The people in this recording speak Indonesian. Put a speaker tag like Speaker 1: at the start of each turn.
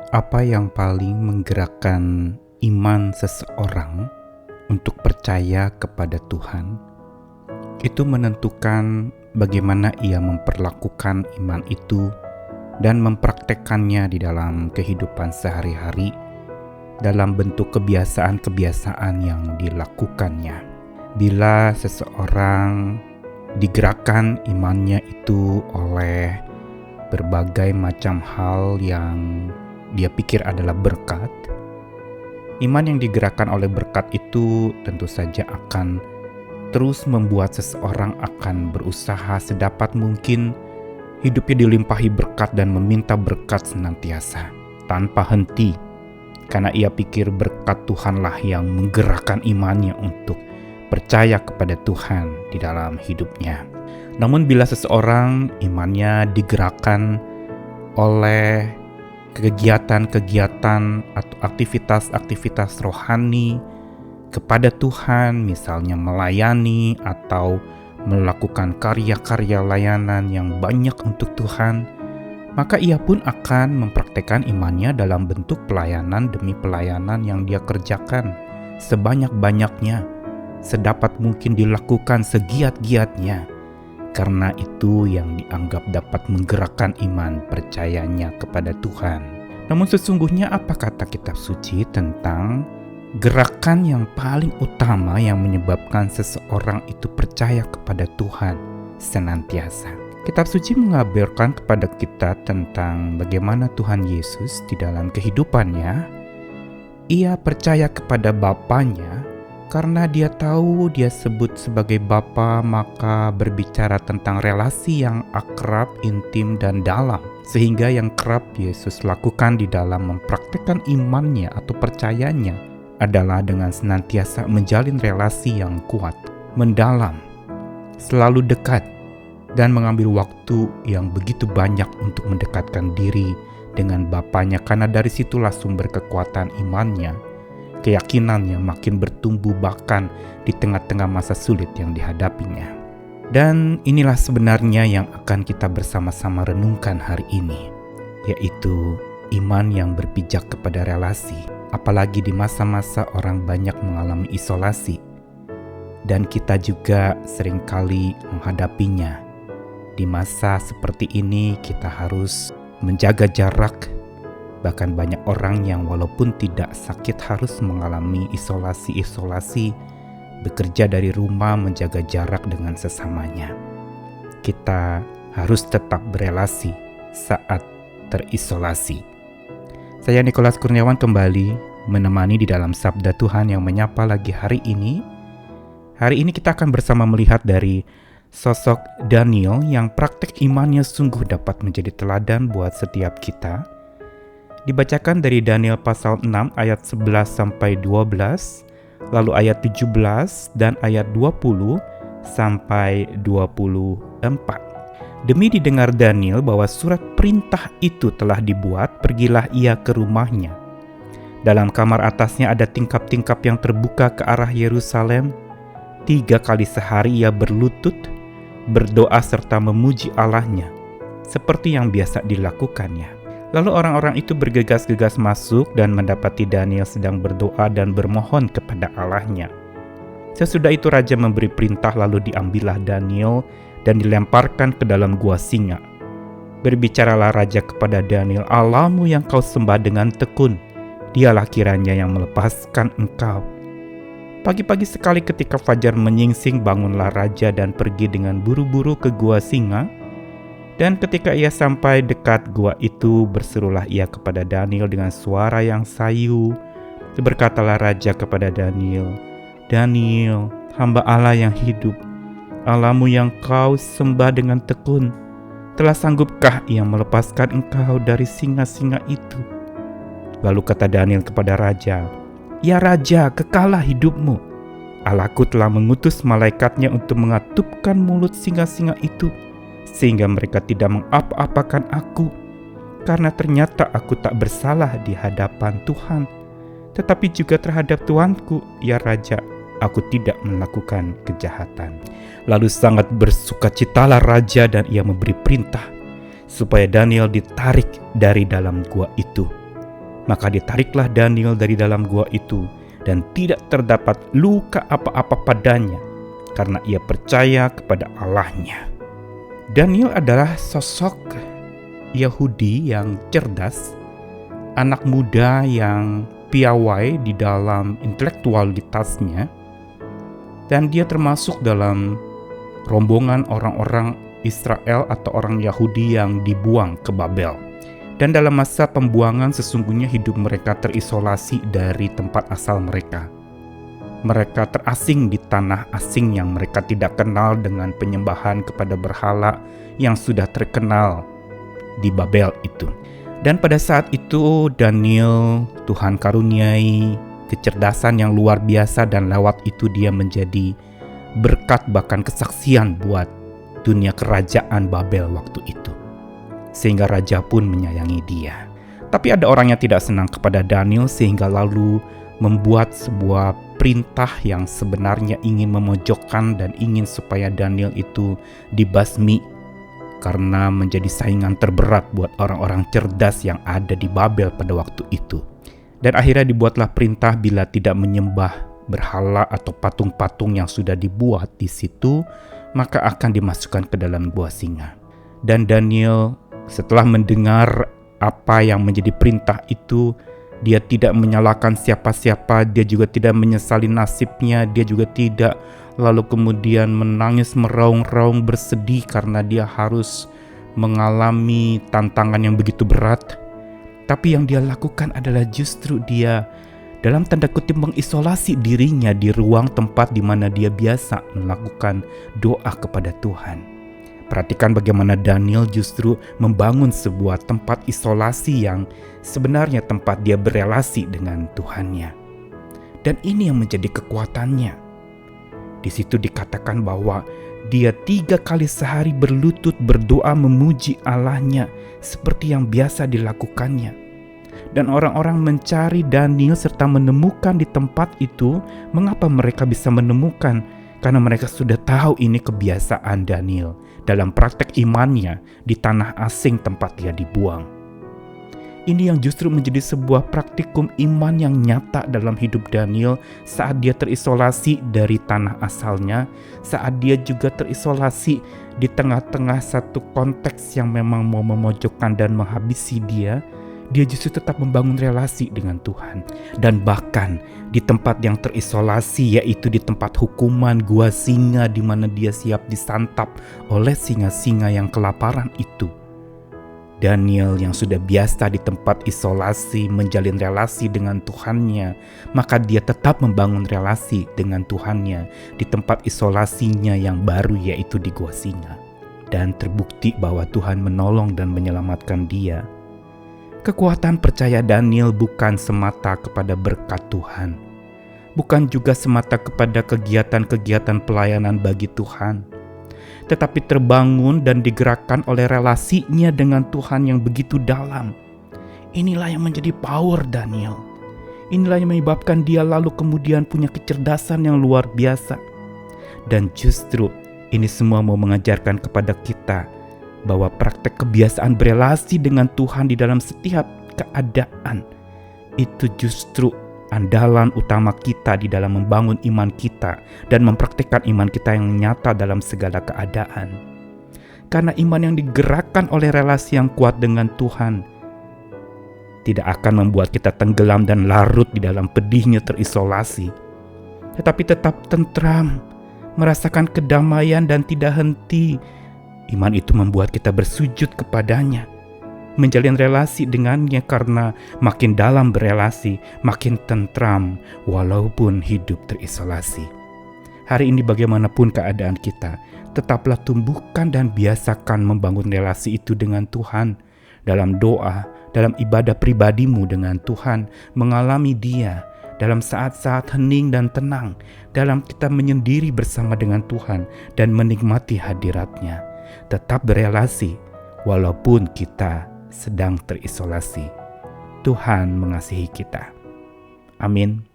Speaker 1: Apa yang paling menggerakkan iman seseorang untuk percaya kepada Tuhan, itu menentukan bagaimana ia memperlakukan iman itu dan mempraktekkannya di dalam kehidupan sehari-hari dalam bentuk kebiasaan-kebiasaan yang dilakukannya. Bila seseorang digerakkan imannya itu oleh berbagai macam hal yang dia pikir adalah berkat, iman yang digerakkan oleh berkat itu tentu saja akan terus membuat seseorang akan berusaha sedapat mungkin hidupnya dilimpahi berkat dan meminta berkat senantiasa tanpa henti, karena ia pikir berkat Tuhanlah yang menggerakkan imannya untuk percaya kepada Tuhan di dalam hidupnya. Namun bila seseorang imannya digerakkan oleh kegiatan-kegiatan atau aktivitas-aktivitas rohani kepada Tuhan, misalnya melayani atau melakukan karya-karya layanan yang banyak untuk Tuhan, maka ia pun akan mempraktekkan imannya dalam bentuk pelayanan demi pelayanan yang dia kerjakan sebanyak-banyaknya, sedapat mungkin dilakukan segiat-giatnya, karena itu yang dianggap dapat menggerakkan iman percayanya kepada Tuhan. Namun sesungguhnya apa kata kitab suci tentang gerakan yang paling utama yang menyebabkan seseorang itu percaya kepada Tuhan senantiasa? Kitab suci mengabarkan kepada kita tentang bagaimana Tuhan Yesus di dalam kehidupannya, ia percaya kepada Bapanya karena dia tahu dia sebut sebagai Bapa, maka berbicara tentang relasi yang akrab, intim, dan dalam. Sehingga yang kerap Yesus lakukan di dalam mempraktikkan imannya atau percayanya adalah dengan senantiasa menjalin relasi yang kuat, mendalam, selalu dekat, dan mengambil waktu yang begitu banyak untuk mendekatkan diri dengan Bapanya, karena dari situlah sumber kekuatan imannya. Keyakinannya makin bertumbuh bahkan di tengah-tengah masa sulit yang dihadapinya. Dan inilah sebenarnya yang akan kita bersama-sama renungkan hari ini, yaitu iman yang berpijak kepada relasi, apalagi di masa-masa orang banyak mengalami isolasi. Dan kita juga seringkali menghadapinya. Di masa seperti ini kita harus menjaga jarak. Bahkan banyak orang yang walaupun tidak sakit harus mengalami isolasi, bekerja dari rumah, menjaga jarak dengan sesamanya. Kita harus tetap berelasi saat terisolasi. Saya Nikolas Kurniawan kembali menemani di dalam Sabda Tuhan yang menyapa lagi hari ini. Hari ini kita akan bersama melihat dari sosok Daniel yang praktek imannya sungguh dapat menjadi teladan buat setiap kita. Dibacakan dari Daniel pasal 6 ayat 11 sampai 12, lalu ayat 17 dan ayat 20 sampai 24. Demi didengar Daniel bahwa surat perintah itu telah dibuat, pergilah ia ke rumahnya. Dalam kamar atasnya ada tingkap-tingkap yang terbuka ke arah Yerusalem. 3 kali sehari ia berlutut, berdoa serta memuji Allahnya, seperti yang biasa dilakukannya. Lalu orang-orang itu bergegas-gegas masuk dan mendapati Daniel sedang berdoa dan bermohon kepada Allahnya. Sesudah itu raja memberi perintah, lalu diambillah Daniel dan dilemparkan ke dalam gua singa. Berbicaralah raja kepada Daniel, Allahmu yang kau sembah dengan tekun, dialah kiranya yang melepaskan engkau. Pagi-pagi sekali ketika fajar menyingsing, bangunlah raja dan pergi dengan buru-buru ke gua singa. Dan ketika ia sampai dekat gua itu, berserulah ia kepada Daniel dengan suara yang sayu. Berkatalah raja kepada Daniel, Daniel, hamba Allah yang hidup, Allahmu yang kau sembah dengan tekun, telah sanggupkah ia melepaskan engkau dari singa-singa itu? Lalu kata Daniel kepada raja, ya raja, kekalah hidupmu. Allahku telah mengutus malaikatnya untuk mengatupkan mulut singa-singa itu, sehingga mereka tidak mengapa-apakan aku, karena ternyata aku tak bersalah di hadapan Tuhan, tetapi juga terhadap tuanku, ya raja, aku tidak melakukan kejahatan. Lalu sangat bersukacitalah raja dan ia memberi perintah supaya Daniel ditarik dari dalam gua itu. Maka ditariklah Daniel dari dalam gua itu, dan tidak terdapat luka apa-apa padanya, karena ia percaya kepada Allahnya. Daniel adalah sosok Yahudi yang cerdas, anak muda yang piawai di dalam intelektualitasnya, dan dia termasuk dalam rombongan orang-orang Israel atau orang Yahudi yang dibuang ke Babel. Dan dalam masa pembuangan sesungguhnya hidup mereka terisolasi dari tempat asal mereka. Mereka terasing di tanah asing yang mereka tidak kenal dengan penyembahan kepada berhala yang sudah terkenal di Babel itu. Dan pada saat itu Daniel, Tuhan karuniai kecerdasan yang luar biasa, dan lewat itu dia menjadi berkat bahkan kesaksian buat dunia kerajaan Babel waktu itu. Sehingga raja pun menyayangi dia. Tapi ada orang yang tidak senang kepada Daniel sehingga lalu membuat sebuah perintah yang sebenarnya ingin memojokkan dan ingin supaya Daniel itu dibasmi, karena menjadi saingan terberat buat orang-orang cerdas yang ada di Babel pada waktu itu. Dan akhirnya dibuatlah perintah bila tidak menyembah berhala atau patung-patung yang sudah dibuat di situ, maka akan dimasukkan ke dalam gua singa. Dan Daniel setelah mendengar apa yang menjadi perintah itu, dia tidak menyalahkan siapa-siapa, dia juga tidak menyesali nasibnya, dia juga tidak lalu kemudian menangis meraung-raung bersedih karena dia harus mengalami tantangan yang begitu berat. Tapi yang dia lakukan adalah justru dia dalam tanda kutip mengisolasi dirinya di ruang tempat di mana dia biasa melakukan doa kepada Tuhan. Perhatikan bagaimana Daniel justru membangun sebuah tempat isolasi yang sebenarnya tempat dia berelasi dengan Tuhannya. Dan ini yang menjadi kekuatannya. Di situ dikatakan bahwa dia 3 kali sehari berlutut berdoa memuji Allahnya seperti yang biasa dilakukannya. Dan orang-orang mencari Daniel serta menemukan di tempat itu. Mengapa mereka bisa menemukan? Karena mereka sudah tahu ini kebiasaan Daniel dalam praktek imannya di tanah asing tempat dia dibuang. Ini yang justru menjadi sebuah praktikum iman yang nyata dalam hidup Daniel saat dia terisolasi dari tanah asalnya, saat dia juga terisolasi di tengah-tengah satu konteks yang memang mau memojokkan dan menghabisi dia. Dia justru tetap membangun relasi dengan Tuhan. Dan bahkan di tempat yang terisolasi, yaitu di tempat hukuman gua singa, di mana dia siap disantap oleh singa-singa yang kelaparan itu, Daniel yang sudah biasa di tempat isolasi menjalin relasi dengan Tuhannya, maka dia tetap membangun relasi dengan Tuhannya di tempat isolasinya yang baru, yaitu di gua singa. Dan terbukti bahwa Tuhan menolong dan menyelamatkan dia. Kekuatan percaya Daniel bukan semata kepada berkat Tuhan, bukan juga semata kepada kegiatan-kegiatan pelayanan bagi Tuhan, tetapi terbangun dan digerakkan oleh relasinya dengan Tuhan yang begitu dalam. Inilah yang menjadi power Daniel. Inilah yang menyebabkan dia lalu kemudian punya kecerdasan yang luar biasa. Dan justru ini semua mau mengajarkan kepada kita bahwa praktek kebiasaan berelasi dengan Tuhan di dalam setiap keadaan itu justru andalan utama kita di dalam membangun iman kita dan mempraktikkan iman kita yang nyata dalam segala keadaan. Karena iman yang digerakkan oleh relasi yang kuat dengan Tuhan tidak akan membuat kita tenggelam dan larut di dalam pedihnya terisolasi, tetapi tetap tentram, merasakan kedamaian dan tidak henti. Iman itu membuat kita bersujud kepadanya, menjalin relasi dengannya, karena makin dalam berelasi, makin tentram walaupun hidup terisolasi. Hari ini bagaimanapun keadaan kita, tetaplah tumbuhkan dan biasakan membangun relasi itu dengan Tuhan. Dalam doa, dalam ibadah pribadimu dengan Tuhan, mengalami Dia dalam saat-saat hening dan tenang, dalam kita menyendiri bersama dengan Tuhan dan menikmati hadirat-Nya. Tetap berelasi walaupun kita sedang terisolasi. Tuhan mengasihi kita. Amin.